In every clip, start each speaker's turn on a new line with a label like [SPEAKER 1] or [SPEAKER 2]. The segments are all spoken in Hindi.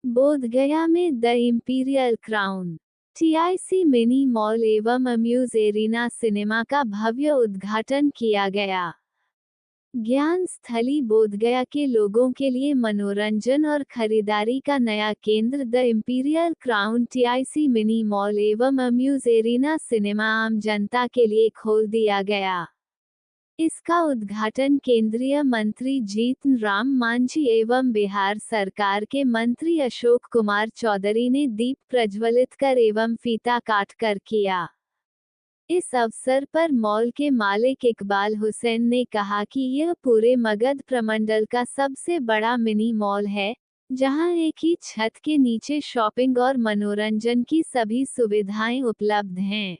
[SPEAKER 1] बोधगया में the imperial crown TIC mini mall एवं अम्यूज एरिना सिनेमा का भव्य उद्घाटन किया गया। ज्ञान स्थली बोधगया के लोगों के लिए मनोरंजन और खरीदारी का नया केंद्र the imperial crown TIC mini mall एवं अम्यूज एरिना सिनेमा आम जनता के लिए खोल दिया गया। इसका उद्घाटन केंद्रीय मंत्री जीतन राम मांझी एवं बिहार सरकार के मंत्री अशोक कुमार चौधरी ने दीप प्रज्वलित कर एवं फीता काट कर किया। इस अवसर पर मॉल के मालिक इकबाल हुसैन ने कहा कि यह पूरे मगध प्रमंडल का सबसे बड़ा मिनी मॉल है, जहां एक ही छत के नीचे शॉपिंग और मनोरंजन की सभी सुविधाएं उपलब्ध हैं।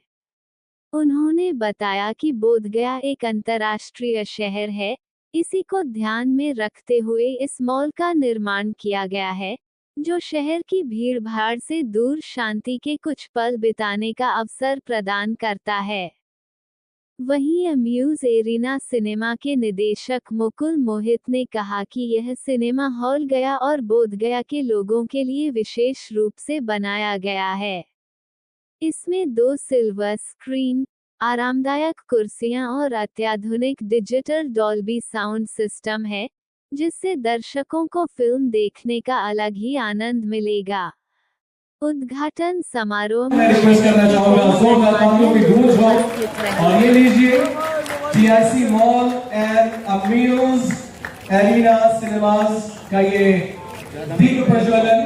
[SPEAKER 1] उन्होंने बताया कि बोधगया एक अंतर्राष्ट्रीय शहर है, इसी को ध्यान में रखते हुए इस मॉल का निर्माण किया गया है, जो शहर की भीड़भाड़ से दूर शांति के कुछ पल बिताने का अवसर प्रदान करता है। वहीं अम्यूज एरिना सिनेमा के निदेशक मुकुल मोहित ने कहा कि यह सिनेमा हॉल गया और बोधगया के लोगों के लिए विशेष रूप से बनाया गया है। इसमें 2 सिल्वर स्क्रीन, आरामदायक कुर्सियां और अत्याधुनिक डिजिटल डॉल्बी साउंड सिस्टम है, जिससे दर्शकों को फिल्म देखने का अलग ही आनंद मिलेगा। उद्घाटन समारोह में
[SPEAKER 2] रिक्वेस्ट करना चाहूंगा और ये लीजिए TIC mall and amuse arena cinemas का ये दीप प्रज्वलन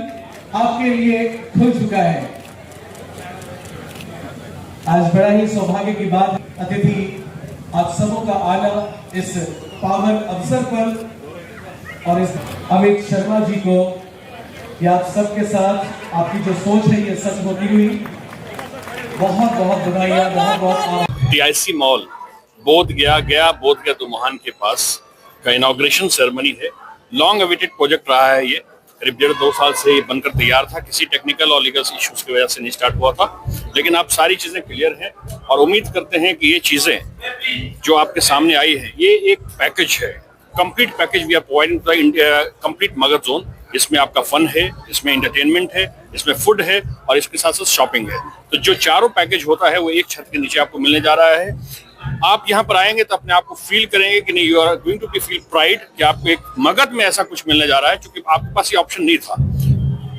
[SPEAKER 2] आपके लिए खुल चुका है। आज बड़ा ही सौभाग्य की बात, अतिथि आप सबों का आना इस पावन अवसर पर और इस अमित शर्मा जी को या आप सबके साथ आपकी जो सोच है ये सच होती हुई बहुत बहुत बधाइयां, बहुत बहुत।
[SPEAKER 3] टीआईसी मॉल बोधगया तो महान के पास का इनॉग्रेशन सेरेमनी है। लॉन्ग अवेटेड प्रोजेक्ट रहा है ये, करीब 1.5-2 साल से बनकर तैयार था। किसी टेक्निकल और लीगल इश्यूज की वजह से नहीं स्टार्ट हुआ था, लेकिन अब सारी चीजें क्लियर हैं और उम्मीद करते हैं कि ये चीजें जो आपके सामने आई हैं ये एक पैकेज है, complete package we are providing to the India complete Magadh zone. इसमें आपका फन है, इसमें एंटरटेनमेंट है, इसमें फूड है और इसके साथ साथ शॉपिंग है। तो जो चारों पैकेज होता है वो एक छत के नीचे आपको मिलने जा रहा है। आप यहाँ पर आएंगे तो अपने आप को फील करेंगे कि नहीं, you are going to be feel pride कि आपको एक मगध में ऐसा कुछ मिलने जा रहा है, क्योंकि आपके पास ये ऑप्शन नहीं था।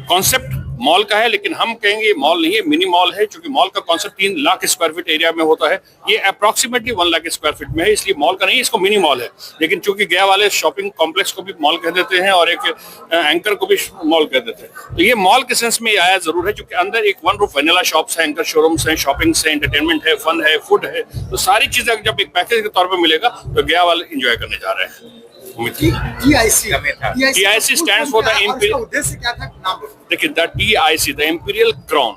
[SPEAKER 3] कॉन्सेप्ट मॉल का है, लेकिन हम कहेंगे ये मॉल नहीं है, मिनी मॉल है, क्योंकि मॉल का concept 3 lakh square feet area में होता है। ये अप्रोक्सीमेटली 1 लाख स्क्वायर फीट में है, इसलिए मॉल का नहीं, इसको मिनी मॉल है। लेकिन चूंकि गया वाले शॉपिंग कॉम्प्लेक्स को भी मॉल कह देते हैं और एक एंकर को भी मॉल कह देते हैं, तो ये मॉल के सेंस में आया जरूर है, क्योंकि अंदर एक वन रूफ वेनिला शॉप्स है, एंकर शोरूम्स हैं, शॉपिंग है, एंटरटेनमेंट है, फन है, फूड है। तो सारी चीजें जब एक पैकेज के तौर पर मिलेगा तो गया वाले इंजॉय करने जा रहे हैं। TIC stands for the Imperial. देखिए, the TIC, the imperial crown,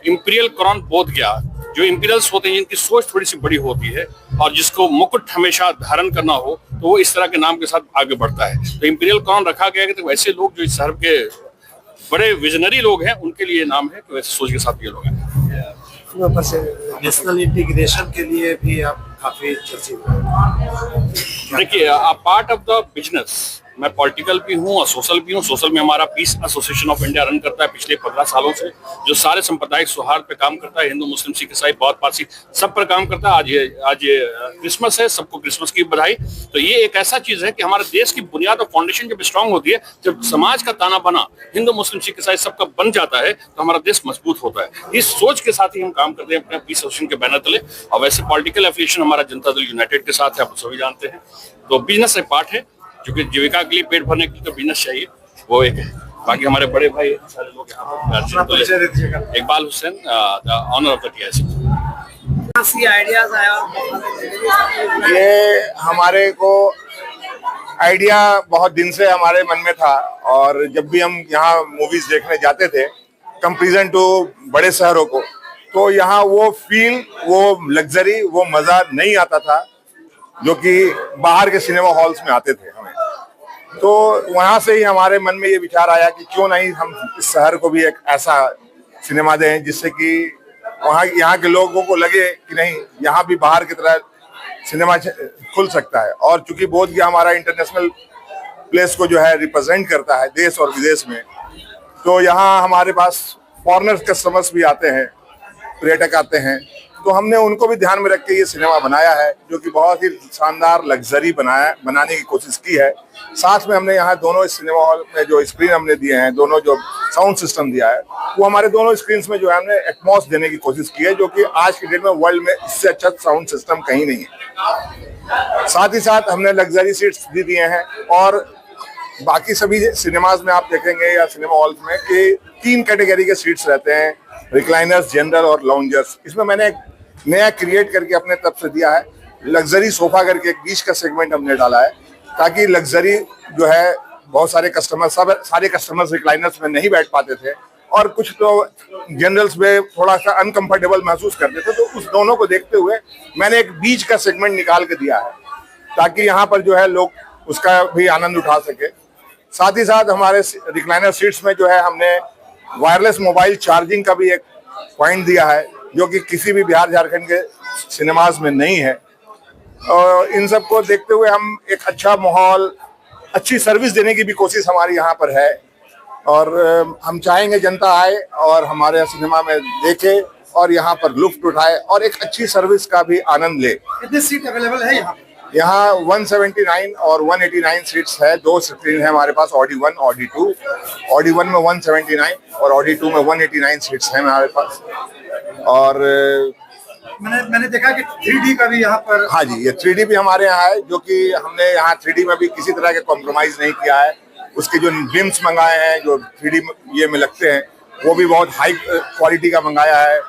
[SPEAKER 3] imperial crown Bodhgaya. जो इम्पीरियल्स होते हैं जिनकी सोच थोड़ी सी बड़ी होती है और जिसको मुकुट हमेशा धारण करना हो, तो वो इस तरह के नाम के साथ आगे बढ़ता है। तो इम्पीरियल क्राउन रखा गया है कि तो वैसे लोग जो इस शहर के बड़े विजनरी लोग हैं उनके लिए नाम है, तो वैसे सोच के साथ ये लोग हैं।
[SPEAKER 4] नेशनल इंटीग्रेशन के लिए भी आप काफी चर्चित हैं।
[SPEAKER 3] देखिए, पार्ट ऑफ द बिजनेस, मैं पॉलिटिकल भी हूँ और सोशल भी हूँ। सोशल में हमारा peace association of India run करता है पिछले 15 सालों से, जो सारे सांप्रदायिक सौहार्द पे काम करता है। हिंदू, मुस्लिम, सिख, ईसाई, बौद्ध, पारसी सब पर काम करता है। आज ये क्रिसमस है, सबको क्रिसमस की बधाई। तो ये एक ऐसा चीज है कि हमारे देश की बुनियाद और फाउंडेशन जब स्ट्रांग होती है, जब समाज का ताना बना हिंदू, मुस्लिम, सिख, ईसाई सबका बन जाता है, तो हमारा देश मजबूत होता है। इस सोच के साथ ही हम काम करते हैं अपने पीस एसोसिएशन के बैनर तले। और वैसे पॉलिटिकल एफिलिएशन हमारा जनता दल यूनाइटेड के साथ है, आप सभी जानते हैं। तो बिजनेस एक पार्ट है, क्योंकि जीविका के लिए, पेट भरने के लिए तो बिजनेस चाहिए, वो एक है। बाकी हमारे बड़े भाई सारे लोग यहाँ पर। Iqbal Hussain, the owner of the TIC।
[SPEAKER 5] ये हमारे को आइडिया बहुत दिन से हमारे मन में था, और जब भी हम यहाँ मूवीज देखने जाते थे कंपैरिजन टू बड़े शहरों को, तो यहाँ वो फील, वो लग्जरी, वो मजा नहीं आता था जो कि बाहर के सिनेमा हॉल्स में आते थे हमें। तो वहां से ही हमारे मन में ये विचार आया कि क्यों नहीं हम इस शहर को भी एक ऐसा सिनेमा दें जिससे कि वहाँ यहाँ के लोगों को लगे कि नहीं, यहाँ भी बाहर की तरह सिनेमा खुल सकता है। और चूंकि बोधगया हमारा इंटरनेशनल प्लेस को जो है रिप्रेजेंट करता है देश और विदेश में, तो यहाँ हमारे पास फॉरेनर कस्टमर्स भी आते हैं, पर्यटक आते हैं, तो हमने उनको भी ध्यान में रख के ये सिनेमा बनाया है, जो कि बहुत ही शानदार लग्जरी बनाने की कोशिश की है। साथ में हमने यहाँ दोनों सिनेमा हॉल में जो स्क्रीन हमने दिए हैं, दोनों जो साउंड सिस्टम दिया है, वो हमारे दोनों स्क्रीन में जो है हमने एटमॉस देने की कोशिश की है, जो कि आज की डेट में वर्ल्ड में इससे अच्छा साउंड सिस्टम कहीं नहीं है। साथ ही साथ हमने लग्जरी सीट्स भी दिए हैं, और बाकी सभी सिनेमाज में आप देखेंगे या सिनेमा हॉल्स में कि 3 कैटेगरी के सीट्स रहते हैं, रिक्लाइनर्स, जनरल और लाउंजर्स। इसमें मैंने एक नया क्रिएट करके अपने तरफ से दिया है, लग्जरी सोफा करके एक बीच का सेगमेंट हमने डाला है, ताकि लग्जरी जो है बहुत सारे कस्टमर्स रिक्लाइनर्स में नहीं बैठ पाते थे, और कुछ तो जनरल्स में थोड़ा सा अनकंफर्टेबल महसूस करते थे। तो उस दोनों को देखते हुए मैंने एक बीच का सेगमेंट निकाल के दिया है, ताकि यहाँ पर जो है लोग उसका भी आनंद उठा सके। साथ ही साथ हमारे रिक्लाइनर सीट्स में जो है हमने वायरलेस मोबाइल चार्जिंग का भी एक पॉइंट दिया है, जो कि किसी भी बिहार झारखंड के सिनेमाज में नहीं है। और इन सब को देखते हुए हम एक अच्छा माहौल, अच्छी सर्विस देने की भी कोशिश हमारी यहाँ पर है, और हम चाहेंगे जनता आए और हमारे सिनेमा में देखे और यहाँ पर लुत्फ उठाए और एक अच्छी सर्विस का भी आनंद ले।
[SPEAKER 4] कितने सीट अवेलेबल है यहाँ?
[SPEAKER 5] यहाँ 179 और 189 सीट्स है, 2 स्क्रीन है हमारे पास, ऑडी 1, ऑडी 2। ऑडी 1 में 179 और ऑडी 2 में 189 सीट्स हैं हमारे पास। और
[SPEAKER 4] मैंने देखा कि 3D का भी यहाँ पर।
[SPEAKER 5] हाँ जी, ये 3D भी हमारे यहाँ है, जो कि हमने यहाँ 3D में भी किसी तरह के कॉम्प्रोमाइज नहीं किया है। उसके जो बिम्स मंगाए हैं, जो 3D ये में लगते हैं, वो भी बहुत हाई क्वालिटी का मंगाया है।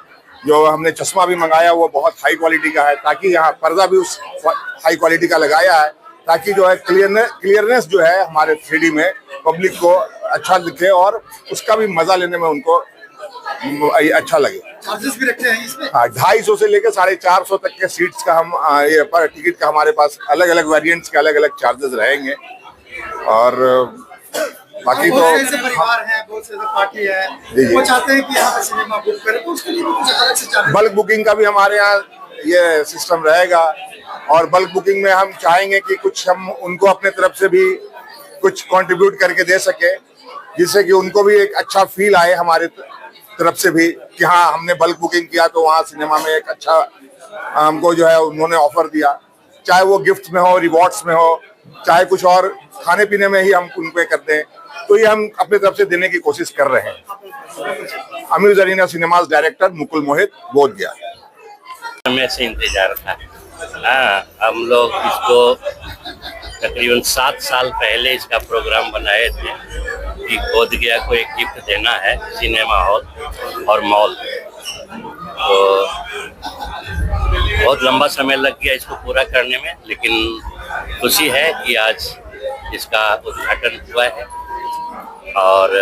[SPEAKER 5] जो हमने चश्मा भी मंगाया वो बहुत हाई क्वालिटी का है, ताकि यहाँ पर्दा भी उस हाई क्वालिटी का लगाया है, ताकि जो है क्लियरनेस जो है हमारे 3D में पब्लिक को अच्छा दिखे और उसका भी मजा लेने में उनको अच्छा लगे।
[SPEAKER 4] चार्जेस भी रखते हैं इसमें?
[SPEAKER 5] हाँ, 250 से लेकर 450 तक के सीट्स का हम ये पर टिकट का हमारे पास अलग अलग वेरिएंट्स के अलग अलग चार्जेस रहेंगे। और बाकी तो
[SPEAKER 4] ऐसे परिवार है, बहुत से पार्टी है, वो चाहते हैं कि यहाँ पे सिनेमा बुक करें, तो उसके लिए कुछ अलग से चार्ज।
[SPEAKER 5] बल्क बुकिंग का भी हमारे यहाँ ये सिस्टम रहेगा, और बल्क बुकिंग में हम चाहेंगे कि कुछ हम उनको अपने तरफ से भी कुछ कंट्रीब्यूट करके दे सके, जिससे कि उनको भी एक अच्छा फील आए हमारे तरफ से भी कि हाँ हमने बल्क बुकिंग किया तो वहाँ सिनेमा में एक अच्छा हमको जो है उन्होंने ऑफर दिया, चाहे वो गिफ्ट में हो, रिवॉर्ड्स में हो, चाहे कुछ और खाने पीने में ही हम उनको करते हैं। तो ये हम अपनी तरफ से देने की कोशिश कर रहे हैं। Amuse arena cinemas director Mukul Mohit, Bodhgaya.
[SPEAKER 6] समय से इंतजार था। हाँ, हम लोग इसको तकरीबन 7 साल पहले इसका प्रोग्राम बनाए थे कि बोधगया को एक गिफ्ट देना है, सिनेमा हॉल और मॉल। तो बहुत लंबा समय लग गया इसको पूरा करने में, लेकिन खुशी है कि आज इसका उद्घाटन हुआ है। और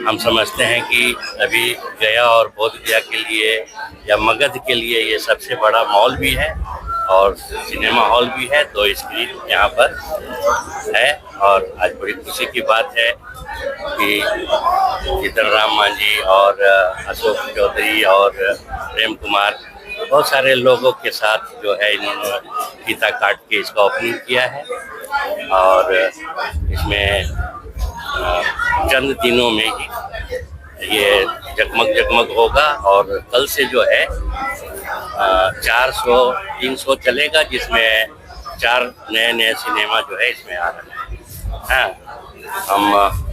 [SPEAKER 6] हम समझते हैं कि अभी गया और बोधगया के लिए या मगध के लिए ये सबसे बड़ा मॉल भी है और सिनेमा हॉल भी है, 2 स्क्रीन यहाँ पर है। और आज बड़ी खुशी की बात है कि जीतन राम मांझी और अशोक चौधरी और प्रेम कुमार, बहुत सारे लोगों के साथ जो है इन्होंने फीता काट के इसका ओपनिंग किया है। और इसमें चंद दिनों में ही ये जगमग होगा, और कल से जो है 400-300 चलेगा, जिसमें 4 नए सिनेमा जो है इसमें आ रहे हैं। हाँ, हम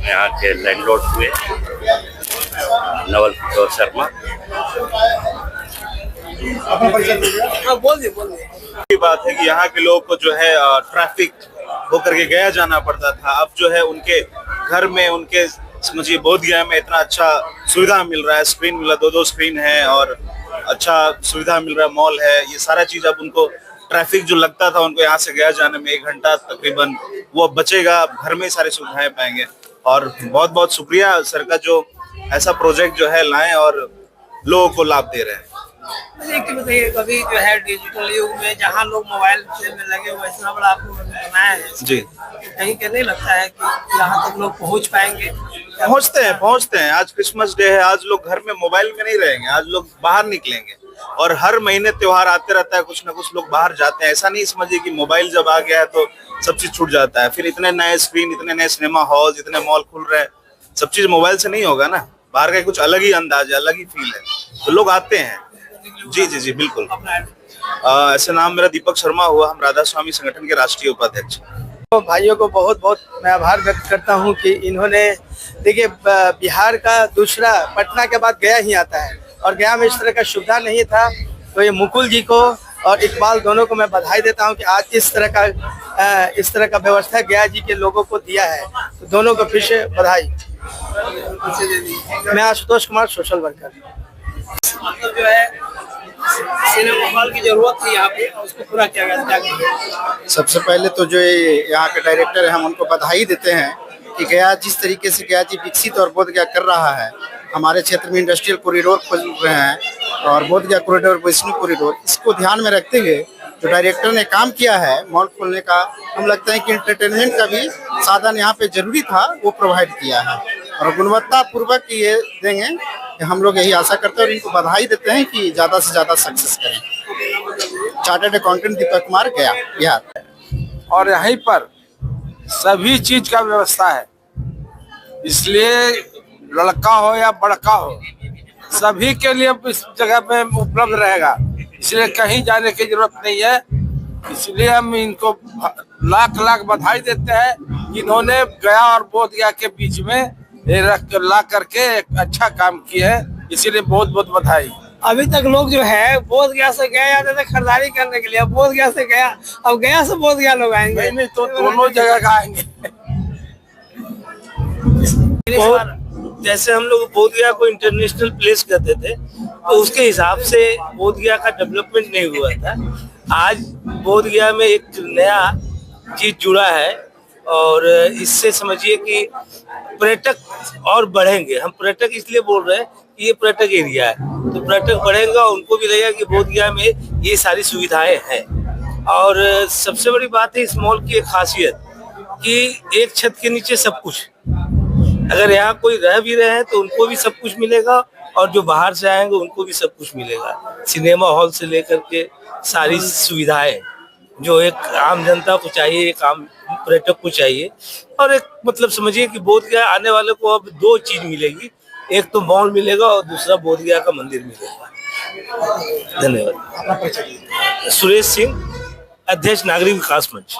[SPEAKER 6] यहाँ के लैंडलॉर्ड हुए नवल किशोर शर्मा।
[SPEAKER 4] बोल दे।
[SPEAKER 7] की बात है कि यहाँ के लोगों को जो है ट्रैफिक होकर के गया जाना पड़ता था, अब जो है उनके घर में, उनके समझिए बोधगया में इतना अच्छा सुविधा मिल रहा है, स्क्रीन मिला, 2 स्क्रीन है और अच्छा सुविधा मिल रहा है, मॉल है, ये सारा चीज। अब उनको ट्रैफिक जो लगता था उनको यहाँ से गया जाने में 1 घंटा तकरीबन, वो बचेगा, घर में सारी सुविधाएं पाएंगे। और बहुत बहुत शुक्रिया सर का, जो ऐसा प्रोजेक्ट जो है लाए और लोगों को लाभ दे रहे हैं।
[SPEAKER 8] देखिए बताइए, कभी जो है डिजिटल युग में जहाँ लोग मोबाइल में लगे हुए, इतना बड़ा आपको बनाया है
[SPEAKER 7] जी,
[SPEAKER 8] कहीं के नहीं लगता है कि यहाँ तक लोग पहुँच पाएंगे?
[SPEAKER 7] पहुँचते हैं। आज क्रिसमस डे है, आज लोग घर में मोबाइल में नहीं रहेंगे, आज लोग बाहर निकलेंगे। और हर महीने त्योहार आते रहता है, कुछ ना कुछ लोग बाहर जाते हैं। ऐसा नहीं समझिए कि मोबाइल जब आ गया है तो सब चीज छूट जाता है। फिर इतने नए स्क्रीन, इतने नए सिनेमा हॉल, इतने मॉल खुल रहे हैं, सब चीज मोबाइल से नहीं होगा ना, बाहर का कुछ अलग ही अंदाज है, अलग ही फील है, तो लोग आते हैं। जी जी जी बिल्कुल। ऐसे नाम मेरा दीपक शर्मा हुआ, हम राधा स्वामी संगठन के राष्ट्रीय उपाध्यक्ष।
[SPEAKER 4] तो भाइयों को बहुत बहुत मैं आभार व्यक्त करता हूं कि इन्होंने, देखिए बिहार का दूसरा पटना के बाद गया ही आता है, और गया में इस तरह का सुविधा नहीं था, तो ये मुकुल जी को और इकबाल दोनों को मैं बधाई देता हूं कि आज इस तरह का व्यवस्था गया जी के लोगों को दिया है, तो दोनों को फिर से बधाई। मैं आशुतोष कुमार, सोशल वर्कर।
[SPEAKER 8] मतलब जो है सिनेमा हॉल की जरूरत थी यहाँ पे, उसको पूरा किया गया।
[SPEAKER 9] सबसे पहले तो जो यहाँ के डायरेक्टर है, हम उनको बधाई देते हैं कि गया जिस तरीके से गया जी विकसित और बोध गया कर रहा है। हमारे क्षेत्र में इंडस्ट्रियल कॉरिडोर खोल रहे हैं और बोध गया कॉरिडोर, वैष्णो कॉरिडोर, इसको ध्यान में रखते हुए जो डायरेक्टर ने काम किया है मॉल खोलने का, हम लगता है कि इंटरटेनमेंट का भी साधन यहाँ पे जरूरी था, वो प्रोवाइड किया है और गुणवत्ता पूर्वक ये देंगे। हम लोग यही आशा करते हैं और इनको बधाई देते हैं कि ज़्यादा से ज़्यादा सक्सेस करें। चार्टर्ड अकाउंटेंट दीपक कुमार, गया, बिहार।
[SPEAKER 10] और यहीं पर सभी चीज का व्यवस्था है, इसलिए लड़का हो या बड़का हो सभी के लिए इस जगह पे उपलब्ध रहेगा, इसलिए कहीं जाने की जरूरत नहीं है। इसलिए हम इनको लाख लाख बधाई देते हैं, इन्होंने गया और बोध गया के बीच में ला करके एक अच्छा काम किया है, इसीलिए बहुत बहुत बधाई।
[SPEAKER 8] अभी तक लोग जो है बोध गया से गए जाते थे खरीदारी करने के लिए, अब बोध गया से गया, अब गया से बोध गया लोग आएंगे।
[SPEAKER 10] नहीं तो दोनों जगह का आएंगे।
[SPEAKER 11] जैसे हम लोग बोध गया को इंटरनेशनल प्लेस कहते थे, तो उसके हिसाब से बोध गया का डेवलपमेंट नहीं हुआ था। आज बोध गया में एक नया चीज जुड़ा है और इससे समझिए कि पर्यटक और बढ़ेंगे। हम पर्यटक इसलिए बोल रहे हैं कि ये पर्यटक एरिया है, तो पर्यटक बढ़ेगा, उनको भी लगेगा कि बोध गया में ये सारी सुविधाएं हैं। और सबसे बड़ी बात है इस मॉल की एक खासियत कि एक छत के नीचे सब कुछ, अगर यहाँ कोई रह भी रहे हैं तो उनको भी सब कुछ मिलेगा और जो बाहर से आएंगे उनको भी सब कुछ मिलेगा। सिनेमा हॉल से लेकर के सारी सुविधाएं जो एक आम जनता को चाहिए, एक आम पर्यटक को चाहिए। और एक मतलब समझिए कि बोध गया आने वाले को अब दो चीज मिलेगी, एक तो मॉल मिलेगा और दूसरा बोध गया का मंदिर मिलेगा। धन्यवाद। सुरेश सिंह, अध्यक्ष नागरिक विकास मंच।